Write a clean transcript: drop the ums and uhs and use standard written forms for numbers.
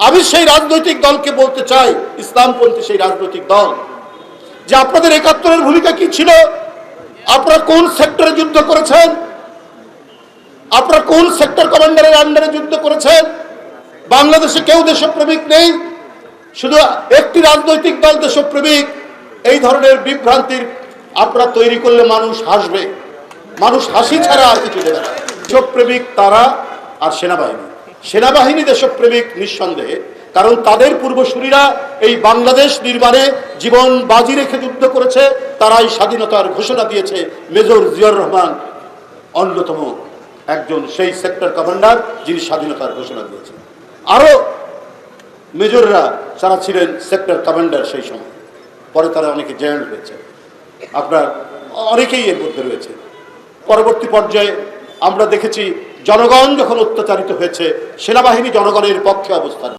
আমি সেই রাজনৈতিক দলকে বলতে চাই, ইসলামপন্থী সেই রাজনৈতিক দল, যে আপনাদের ৭১-এর ভূমিকা কি ছিল? আপনারা কোন সেক্টরে যুদ্ধ করেছেন? আপনারা কোন সেক্টর কমান্ডারের আন্ডারে যুদ্ধ করেছেন? বাংলাদেশে কেউ দেশপ্রেমিক নেই, শুধু একটি রাজনৈতিক দল দেশপ্রেমিক। এই ধরনের বিভ্রান্তির আপনারা তৈরি করলে মানুষ হাসবে, মানুষ হাসি ছাড়া আর কিছু দেবে না। দেশপ্রেমিক তারা, আর সেনাবাহিনী দেশপ্রেমিক নিঃসন্দেহে, কারণ তাদের পূর্বসূরীরা এই বাংলাদেশ নির্মাণে জীবন বাজি রেখে যুদ্ধ করেছে, তারাই স্বাধীনতার ঘোষণা দিয়েছে। মেজর জিয়াউর রহমান অন্যতম একজন সেই সেক্টর কমান্ডার যিনি স্বাধীনতার ঘোষণা দিয়েছেন। আরো মেজররা যারা ছিলেন সেক্টর কমান্ডার সেই সময়, পরে তারা অনেকে জেনারেল হয়েছে, আপনার অনেকেই এর মধ্যে রয়েছে। পরবর্তী পর্যায়ে আমরা দেখেছি জনগণ যখন অত্যাচারিত হয়েছে, সেনাবাহিনী জনগণের পক্ষে অবস্থান